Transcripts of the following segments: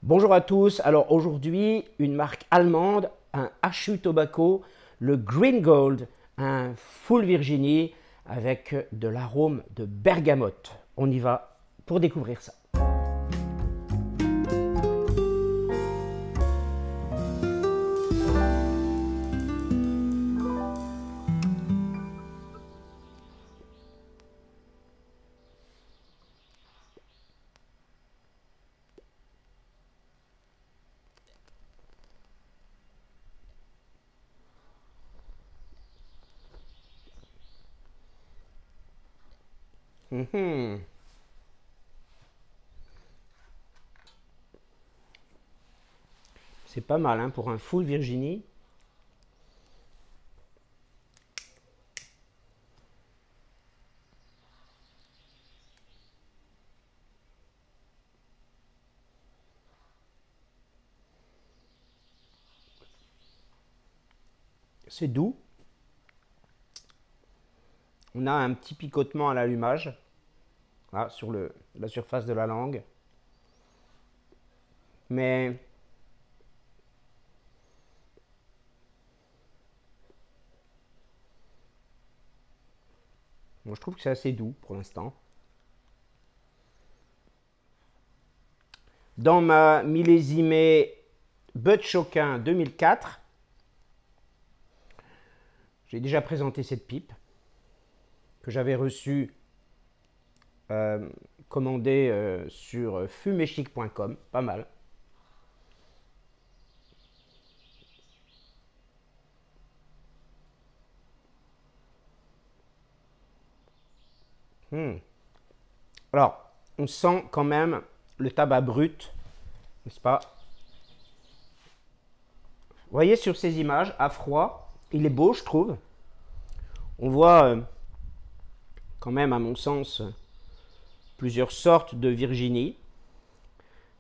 Bonjour à tous, alors aujourd'hui une marque allemande, un HU Tobacco, le Green Gold, un Full Virginie avec de l'arôme de bergamote. On y va pour découvrir ça. C'est pas mal hein, pour un Full Virginie. C'est doux. On a un petit picotement à l'allumage, là, sur la surface de la langue. Mais moi, je trouve que c'est assez doux pour l'instant. Dans ma millésimée Bud Choquin 2004, j'ai déjà présenté cette pipe que j'avais reçue commandée sur fumechic.com, pas mal. Alors, on sent quand même le tabac brut, n'est-ce pas? Vous voyez sur ces images, à froid, il est beau, je trouve. On voit quand même, à mon sens, plusieurs sortes de Virginie.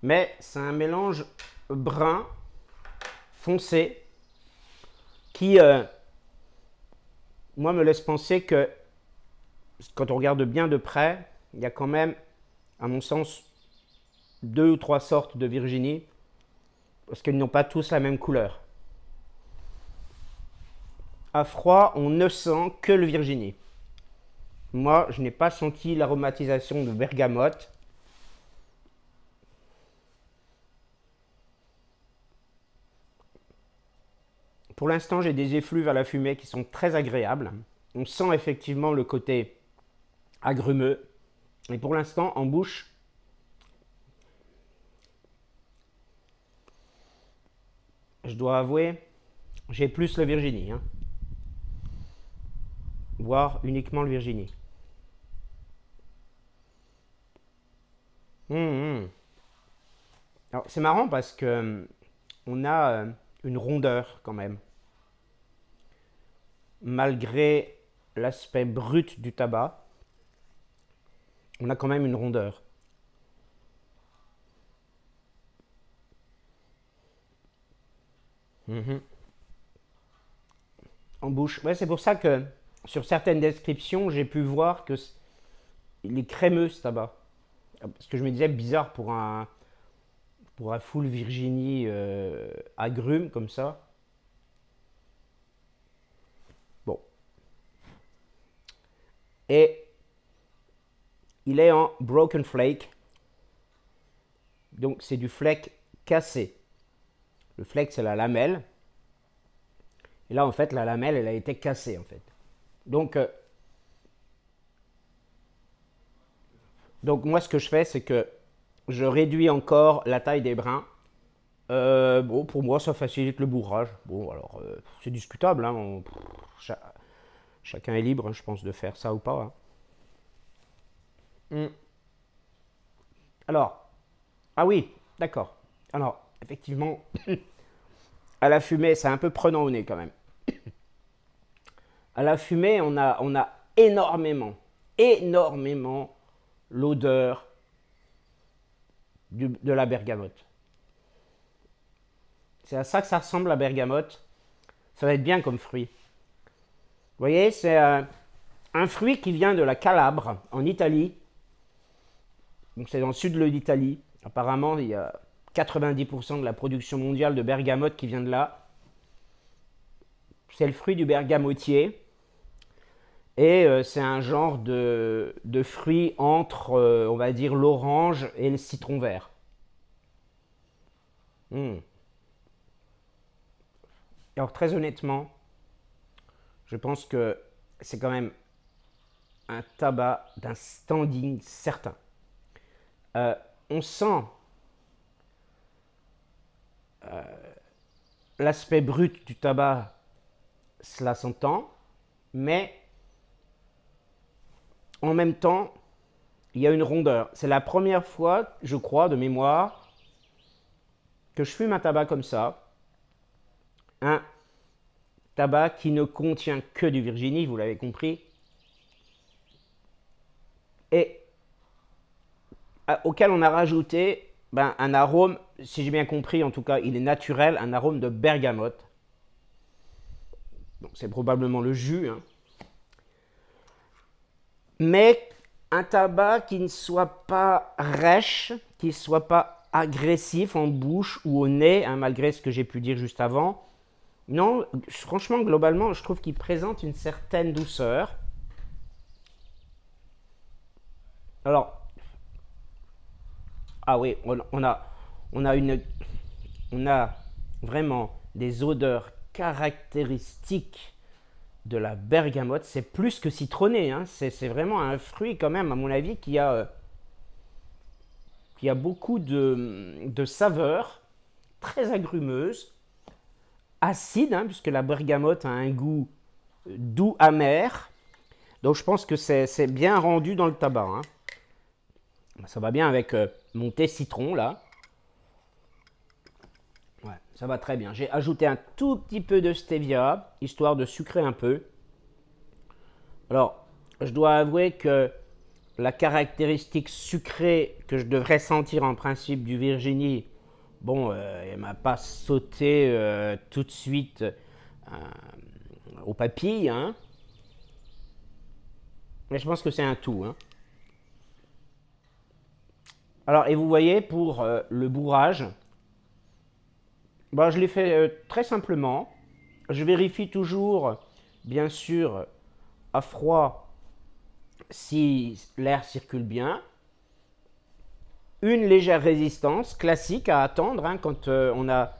Mais c'est un mélange brun, foncé, qui, moi, me laisse penser que, quand on regarde bien de près, il y a quand même, à mon sens, 2 ou 3 sortes de Virginie, parce qu'ils n'ont pas tous la même couleur. À froid, on ne sent que le Virginie. Moi, je n'ai pas senti l'aromatisation de bergamote. Pour l'instant, j'ai des effluves à la fumée qui sont très agréables. On sent effectivement le côté agrumeux. Et pour l'instant, en bouche, je dois avouer, j'ai plus le Virginie. Voire uniquement le Virginie. Alors, c'est marrant parce que on a une rondeur quand même. Malgré l'aspect brut du tabac, on a quand même une rondeur. En bouche. Ouais, c'est pour ça que sur certaines descriptions, j'ai pu voir que il est crémeux ce tabac. Parce que je me disais bizarre pour un full Virginie agrume comme ça. Bon. Et il est en broken flake. Donc c'est du flake cassé. Le flake c'est la lamelle. Et là en fait la lamelle elle a été cassée en fait. Donc, moi ce que je fais c'est que je réduis encore la taille des brins. Bon, pour moi, ça facilite le bourrage. Bon, alors, c'est discutable. Hein, chacun est libre, hein, je pense, de faire ça ou pas. Hein. Alors, ah oui, d'accord. Alors, effectivement, à la fumée, c'est un peu prenant au nez quand même. À la fumée, on a énormément l'odeur de la bergamote. C'est à ça que ça ressemble la bergamote. Ça va être bien comme fruit. Vous voyez, c'est un fruit qui vient de la Calabre, en Italie. Donc c'est dans le sud de l'Italie. Apparemment, il y a 90% de la production mondiale de bergamote qui vient de là. C'est le fruit du bergamotier. Et c'est un genre de fruit entre, on va dire, l'orange et le citron vert. Mm. Alors très honnêtement, je pense que c'est quand même un tabac d'un standing certain. On sent l'aspect brut du tabac, cela s'entend, mais en même temps, il y a une rondeur. C'est la première fois, je crois, de mémoire, que je fume un tabac comme ça. Un tabac qui ne contient que du Virginie, vous l'avez compris. Et auquel on a rajouté un arôme, si j'ai bien compris, en tout cas, il est naturel, un arôme de bergamote. C'est probablement le jus, hein. Mais un tabac qui ne soit pas rêche, qui ne soit pas agressif en bouche ou au nez, hein, malgré ce que j'ai pu dire juste avant. Non, franchement, globalement, je trouve qu'il présente une certaine douceur. Alors, ah oui, on a vraiment des odeurs caractéristiques de la bergamote. C'est plus que citronné, hein. C'est vraiment un fruit quand même, à mon avis, qui a beaucoup de saveurs, très agrumeuses, acides, hein, puisque la bergamote a un goût doux, amer. Donc je pense que c'est bien rendu dans le tabac, hein. Ça va bien avec mon thé citron, là. Ouais, ça va très bien. J'ai ajouté un tout petit peu de stevia, histoire de sucrer un peu. Alors, je dois avouer que la caractéristique sucrée que je devrais sentir en principe du Virginie, bon, elle m'a pas sauté tout de suite aux papilles, hein. Mais je pense que c'est un tout, hein. Alors, et vous voyez, pour le bourrage, je l'ai fait très simplement. Je vérifie toujours, bien sûr, à froid, si l'air circule bien. Une légère résistance, classique à attendre, hein, quand on a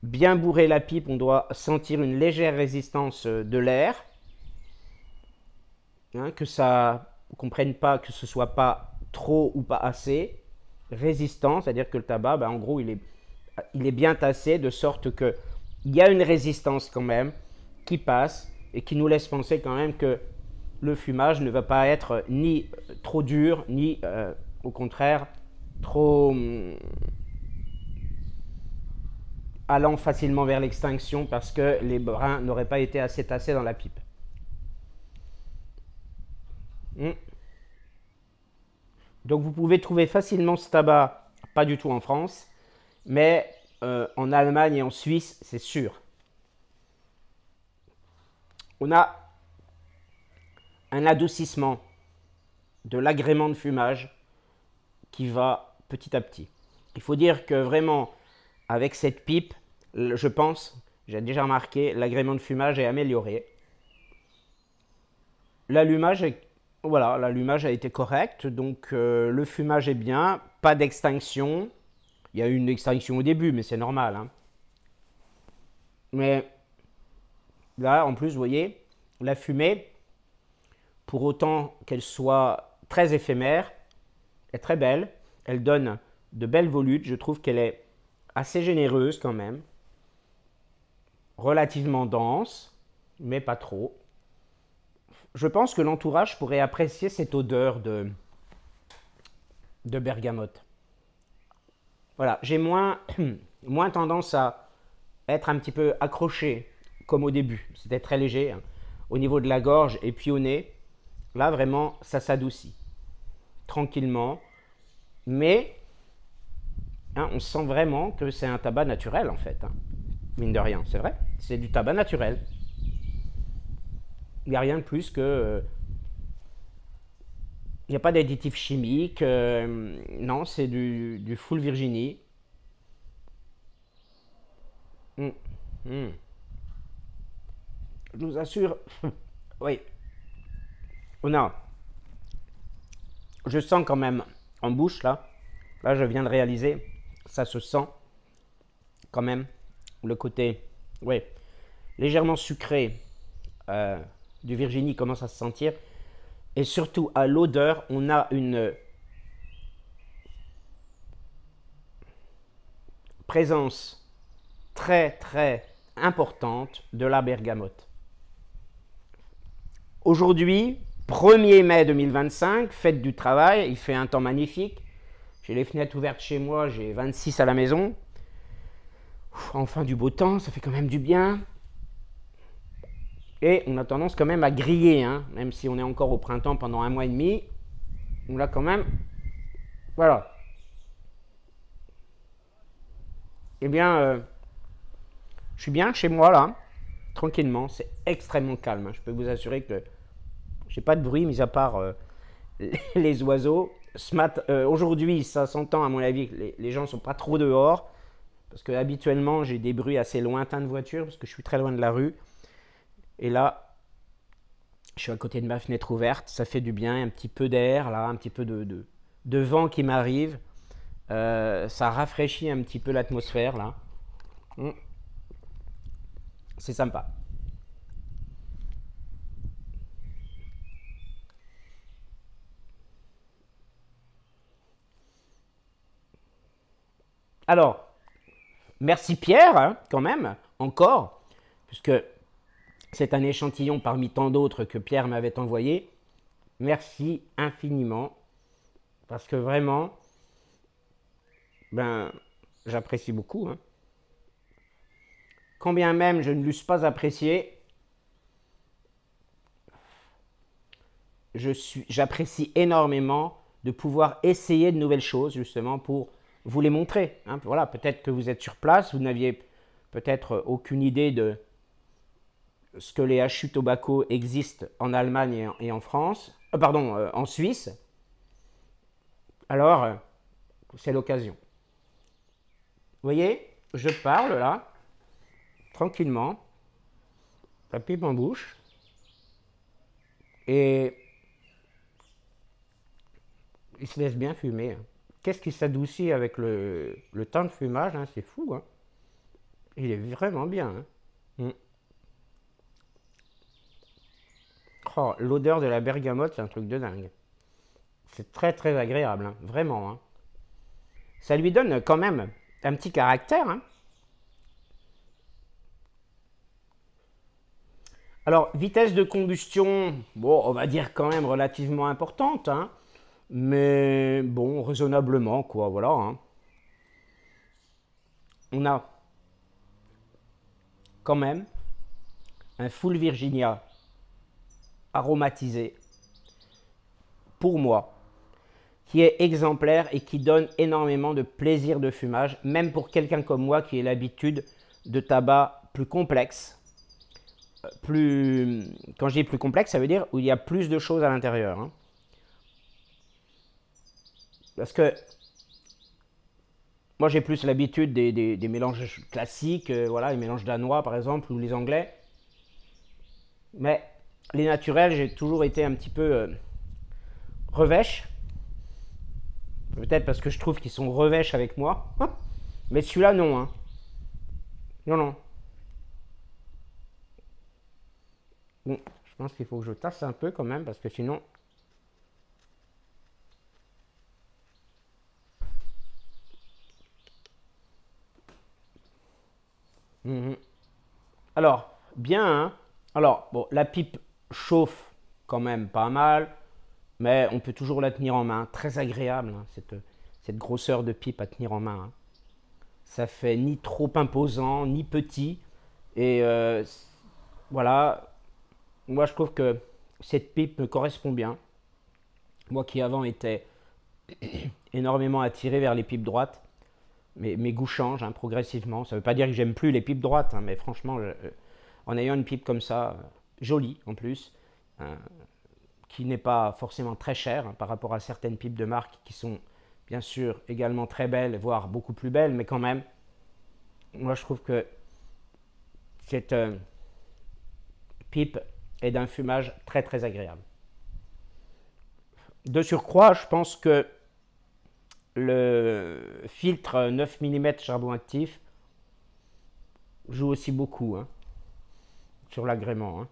bien bourré la pipe, on doit sentir une légère résistance de l'air. Hein, que ça ne comprenne pas que ce soit pas trop ou pas assez. Résistant, c'est-à-dire que le tabac, en gros, il est bien tassé de sorte que il y a une résistance quand même qui passe et qui nous laisse penser quand même que le fumage ne va pas être ni trop dur, ni au contraire trop allant facilement vers l'extinction parce que les brins n'auraient pas été assez tassés dans la pipe. Donc vous pouvez trouver facilement ce tabac, pas du tout en France, mais en Allemagne et en Suisse, c'est sûr. On a un adoucissement de l'agrément de fumage qui va petit à petit. Il faut dire que vraiment, avec cette pipe, je pense, j'ai déjà remarqué, l'agrément de fumage est amélioré. L'allumage a été correct, donc le fumage est bien, pas d'extinction. Il y a eu une extinction au début, mais c'est normal, hein. Mais là, en plus, vous voyez, la fumée, pour autant qu'elle soit très éphémère, est très belle. Elle donne de belles volutes. Je trouve qu'elle est assez généreuse quand même. Relativement dense, mais pas trop. Je pense que l'entourage pourrait apprécier cette odeur de bergamote. Voilà, j'ai moins tendance à être un petit peu accroché comme au début. C'était très léger, hein, au niveau de la gorge et puis au nez. Là, vraiment, ça s'adoucit tranquillement. Mais hein, on sent vraiment que c'est un tabac naturel en fait, hein. Mine de rien, c'est vrai. C'est du tabac naturel. Il n'y a rien de plus que... il n'y a pas d'additif chimique. Non, c'est du full Virginie. Mm. Mm. Je vous assure, oui, on a, je sens quand même en bouche là je viens de réaliser, ça se sent quand même, le côté, oui, légèrement sucré du Virginie commence à se sentir, et surtout à l'odeur, on a une présence très très importante de la bergamote. Aujourd'hui, 1er mai 2025, fête du travail, il fait un temps magnifique. J'ai les fenêtres ouvertes chez moi, j'ai 26 à la maison. Enfin du beau temps, ça fait quand même du bien. Et on a tendance quand même à griller, hein, même si on est encore au printemps pendant un mois et demi. On l'a quand même. Voilà. Eh bien, je suis bien chez moi là, tranquillement. C'est extrêmement calme, hein. Je peux vous assurer que j'ai pas de bruit, mis à part les oiseaux. Aujourd'hui, ça s'entend à mon avis que les gens ne sont pas trop dehors. Parce que habituellement, j'ai des bruits assez lointains de voitures, parce que je suis très loin de la rue. Et là, je suis à côté de ma fenêtre ouverte, ça fait du bien, un petit peu d'air, là, un petit peu de vent qui m'arrive. Ça rafraîchit un petit peu l'atmosphère, là. C'est sympa. Alors, merci Pierre, hein, quand même, encore, puisque c'est un échantillon parmi tant d'autres que Pierre m'avait envoyé. Merci infiniment, parce que vraiment, ben, j'apprécie beaucoup, hein. Quand bien même je ne l'eusse pas apprécié, j'apprécie énormément de pouvoir essayer de nouvelles choses, justement, pour vous les montrer, hein. Voilà, peut-être que vous êtes sur place, vous n'aviez peut-être aucune idée de ce que les hachis tobacco existent en Allemagne et en France, en Suisse. Alors, c'est l'occasion. Vous voyez, je parle là, tranquillement, la pipe en bouche, et il se laisse bien fumer, hein. Qu'est-ce qui s'adoucit avec le temps de fumage, hein, c'est fou, hein. Il est vraiment bien, hein. Mm. Oh, l'odeur de la bergamote, c'est un truc de dingue. C'est très très agréable, hein, vraiment, hein. Ça lui donne quand même un petit caractère, hein. Alors, vitesse de combustion, bon, on va dire quand même relativement importante, hein, mais bon, raisonnablement, quoi, voilà, hein. On a quand même un full Virginia aromatisé, pour moi, qui est exemplaire et qui donne énormément de plaisir de fumage, même pour quelqu'un comme moi qui a l'habitude de tabac plus complexe. Quand je dis plus complexe, ça veut dire où il y a plus de choses à l'intérieur, hein. Parce que moi j'ai plus l'habitude des mélanges classiques, voilà, les mélanges danois par exemple, ou les anglais. Mais les naturels, j'ai toujours été un petit peu revêche. Peut-être parce que je trouve qu'ils sont revêches avec moi. Mais celui-là, non, hein. Non, non. Bon, je pense qu'il faut que je tasse un peu quand même, parce que sinon... Mhm. Alors, bien, hein. Alors, bon, la pipe chauffe quand même pas mal, mais on peut toujours la tenir en main. Très agréable, hein, cette grosseur de pipe à tenir en main, hein. Ça fait ni trop imposant, ni petit. Et voilà, moi je trouve que cette pipe me correspond bien. Moi qui avant étais énormément attiré vers les pipes droites, mais mes goûts changent, hein, progressivement. Ça ne veut pas dire que j'aime plus les pipes droites, hein, mais franchement, en ayant une pipe comme ça, jolie en plus, euh, qui n'est pas forcément très chère, hein, par rapport à certaines pipes de marque qui sont bien sûr également très belles, voire beaucoup plus belles, mais quand même, moi je trouve que Cette pipe est d'un fumage très très agréable. De surcroît, je pense que le filtre 9 mm charbon actif joue aussi beaucoup hein, sur l'agrément. Hein.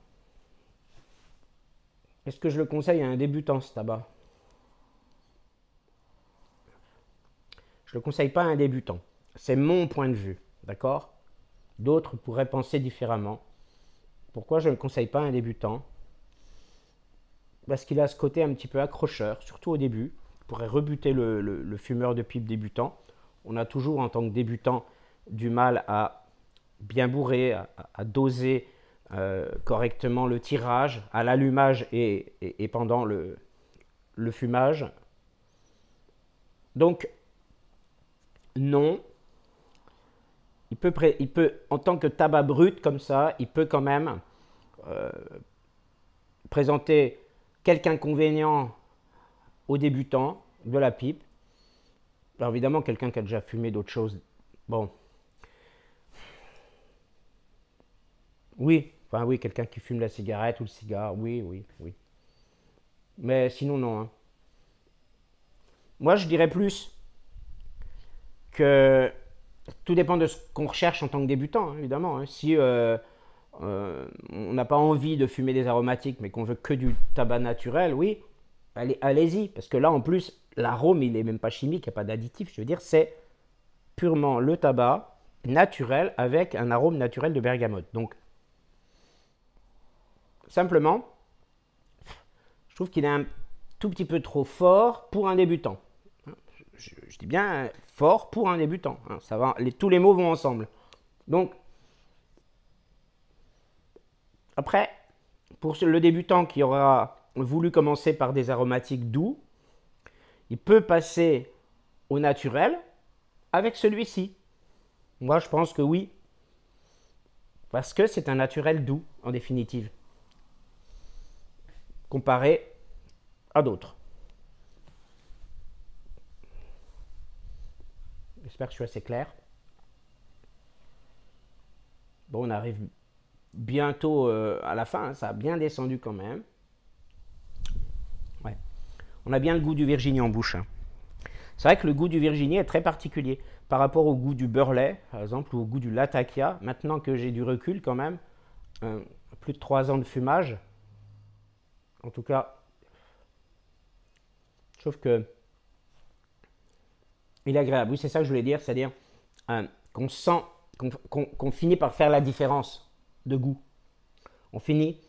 Est-ce que je le conseille à un débutant ce tabac? Je ne le conseille pas à un débutant. C'est mon point de vue, d'accord? D'autres pourraient penser différemment. Pourquoi je ne le conseille pas à un débutant? Parce qu'il a ce côté un petit peu accrocheur, surtout au début. Il pourrait rebuter le fumeur de pipe débutant. On a toujours, en tant que débutant, du mal à bien bourrer, à doser correctement le tirage, à l'allumage et pendant le fumage. Donc, non. Il peut, en tant que tabac brut comme ça, il peut quand même présenter quelques inconvénients aux débutants de la pipe. Alors évidemment, quelqu'un qui a déjà fumé d'autres choses, bon. Oui, enfin oui, quelqu'un qui fume la cigarette ou le cigare, oui, oui, oui. Mais sinon, non. Hein. Moi, je dirais plus que tout dépend de ce qu'on recherche en tant que débutant, hein, évidemment. Hein. Si on n'a pas envie de fumer des aromatiques, mais qu'on veut que du tabac naturel, oui, allez-y. Parce que là, en plus, l'arôme, il n'est même pas chimique, il n'y a pas d'additif. Je veux dire, c'est purement le tabac naturel avec un arôme naturel de bergamote. Donc, simplement, je trouve qu'il est un tout petit peu trop fort pour un débutant. Je dis bien fort pour un débutant. Hein, ça va, tous les mots vont ensemble. Donc, après, pour le débutant qui aura voulu commencer par des aromatiques doux, il peut passer au naturel avec celui-ci. Moi, je pense que oui. Parce que c'est un naturel doux, en définitive. Comparé à d'autres. J'espère que je suis assez clair. Bon, on arrive bientôt à la fin. Hein, ça a bien descendu quand même. Ouais. On a bien le goût du Virginie en bouche. Hein. C'est vrai que le goût du Virginie est très particulier par rapport au goût du Burley, par exemple, ou au goût du Latakia. Maintenant que j'ai du recul quand même, plus de 3 ans de fumage, en tout cas, je trouve que il est agréable. Oui, c'est ça que je voulais dire, c'est-à-dire qu'on sent, qu'on finit par faire la différence de goût. On finit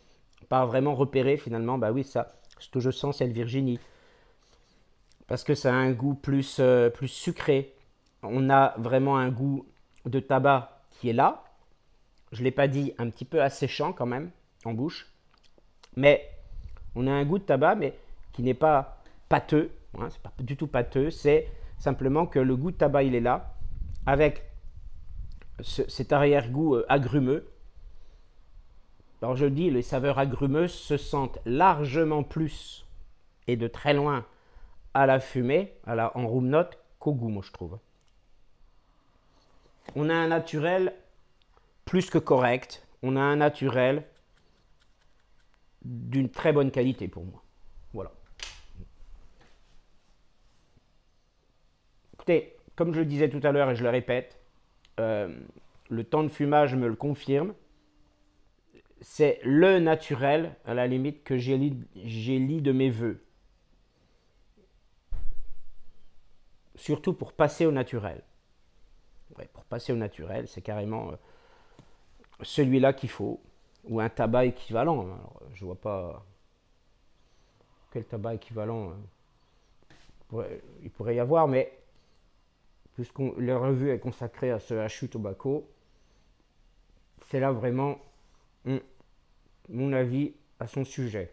par vraiment repérer finalement, bah oui, ça, ce que je sens, c'est le Virginie. Parce que ça a un goût plus sucré. On a vraiment un goût de tabac qui est là. Je ne l'ai pas dit, un petit peu asséchant quand même, en bouche. Mais on a un goût de tabac, mais qui n'est pas pâteux. Hein, c'est pas du tout pâteux. C'est simplement que le goût de tabac, il est là, avec cet arrière-goût agrumeux. Alors je dis, les saveurs agrumeuses se sentent largement plus, et de très loin, à la fumée, en room note, qu'au goût, moi je trouve. On a un naturel plus que correct. On a un naturel d'une très bonne qualité pour moi. Voilà. Écoutez, comme je le disais tout à l'heure et je le répète, le temps de fumage me le confirme. C'est le naturel, à la limite, que j'élis de mes voeux. Surtout pour passer au naturel. Ouais, pour passer au naturel, c'est carrément celui-là qu'il faut, ou un tabac équivalent. Alors, je vois pas quel tabac équivalent il pourrait y avoir, mais puisque la revue est consacrée à ce HU Tobacco, c'est là vraiment mon avis à son sujet.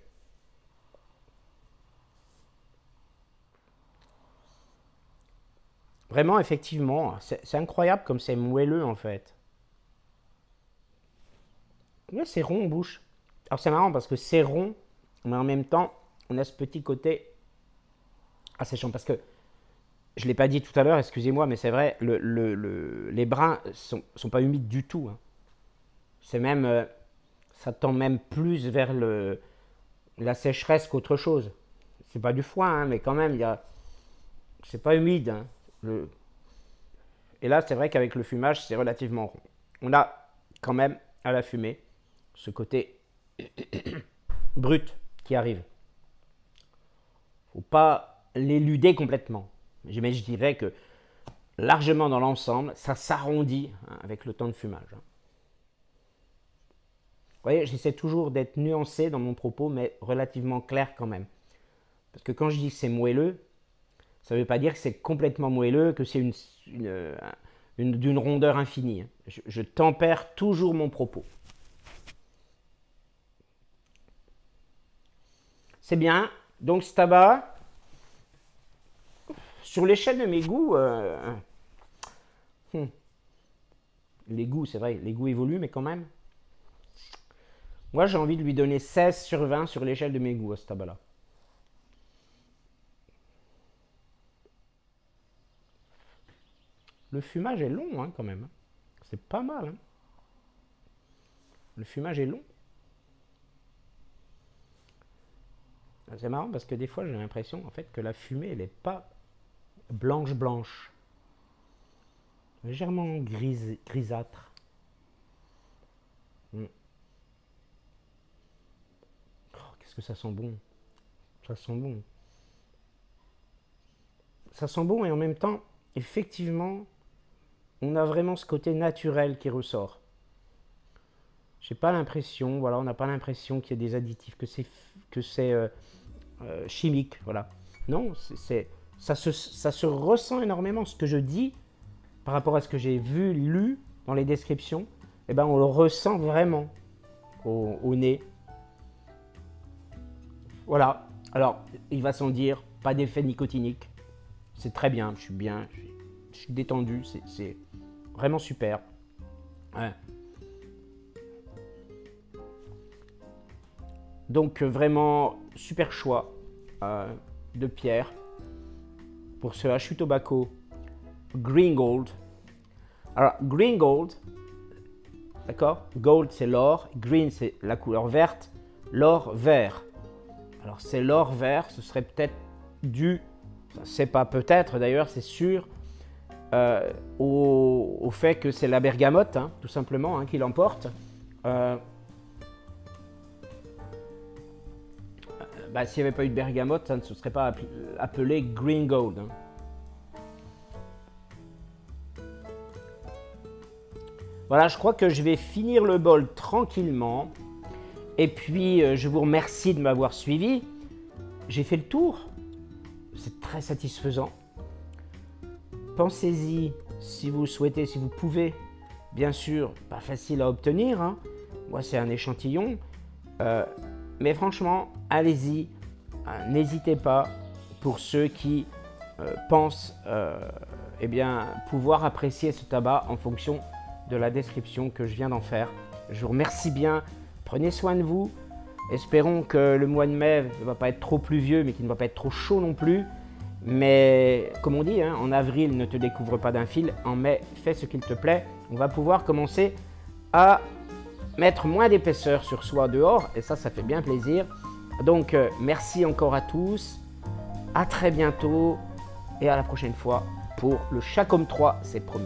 Vraiment, effectivement, c'est incroyable comme c'est moelleux en fait. Ouais, c'est rond en bouche. Alors c'est marrant parce que c'est rond, mais en même temps, on a ce petit côté asséchant. Parce que, je ne l'ai pas dit tout à l'heure, excusez-moi, mais c'est vrai, les brins sont pas humides du tout. Hein. C'est même, ça tend même plus vers la sécheresse qu'autre chose. C'est pas du foin, hein, mais quand même, c'est pas humide. Hein, Et là, c'est vrai qu'avec le fumage, c'est relativement rond. On a quand même à la fumée ce côté brut qui arrive. Faut pas l'éluder complètement. Mais je dirais que largement dans l'ensemble, ça s'arrondit avec le temps de fumage. Vous voyez, j'essaie toujours d'être nuancé dans mon propos, mais relativement clair quand même. Parce que quand je dis que c'est moelleux, ça ne veut pas dire que c'est complètement moelleux, que c'est d'une rondeur infinie. Je tempère toujours mon propos. C'est bien. Donc ce tabac, sur l'échelle de mes goûts, les goûts, c'est vrai, les goûts évoluent, mais quand même. Moi, j'ai envie de lui donner 16 sur 20 sur l'échelle de mes goûts à ce tabac-là. Le fumage est long, hein, quand même. C'est pas mal. Hein. Le fumage est long. C'est marrant parce que des fois, j'ai l'impression en fait que la fumée, elle n'est pas blanche. Légèrement grisâtre. Oh, qu'est-ce que ça sent bon. Ça sent bon. Ça sent bon et en même temps, effectivement, on a vraiment ce côté naturel qui ressort. J'ai pas l'impression, voilà, on n'a pas l'impression qu'il y ait des additifs, que c'est chimique, voilà. Non, ça se ressent énormément. Ce que je dis par rapport à ce que j'ai vu, lu dans les descriptions, eh ben on le ressent vraiment au nez. Voilà. Alors, il va sans dire, pas d'effet nicotinique. C'est très bien, je suis détendu, c'est vraiment super. Ouais. Donc vraiment super choix de Pierre pour ce Hachu Tobacco Green Gold. Alors Green Gold, d'accord, gold c'est l'or, green c'est la couleur verte, l'or vert. Alors c'est l'or vert, ce serait peut-être dû, c'est pas peut-être d'ailleurs, c'est sûr, au fait que c'est la bergamote, hein, tout simplement, hein, qui l'emporte. S'il n'y avait pas eu de bergamote, ça ne se serait pas appelé Green Gold. Hein. Voilà, je crois que je vais finir le bol tranquillement. Et puis, je vous remercie de m'avoir suivi. J'ai fait le tour. C'est très satisfaisant. Pensez-y si vous souhaitez, si vous pouvez. Bien sûr, pas facile à obtenir. Hein. Moi, c'est un échantillon. Mais franchement, allez-y. N'hésitez pas pour ceux qui pensent pouvoir apprécier ce tabac en fonction de la description que je viens d'en faire. Je vous remercie bien. Prenez soin de vous. Espérons que le mois de mai ne va pas être trop pluvieux, mais qu'il ne va pas être trop chaud non plus. Mais comme on dit, hein, en avril, ne te découvre pas d'un fil. En mai, fais ce qu'il te plaît. On va pouvoir commencer à mettre moins d'épaisseur sur soi dehors. Et ça fait bien plaisir. Donc, merci encore à tous. À très bientôt. Et à la prochaine fois pour le Chacom 3, c'est promis.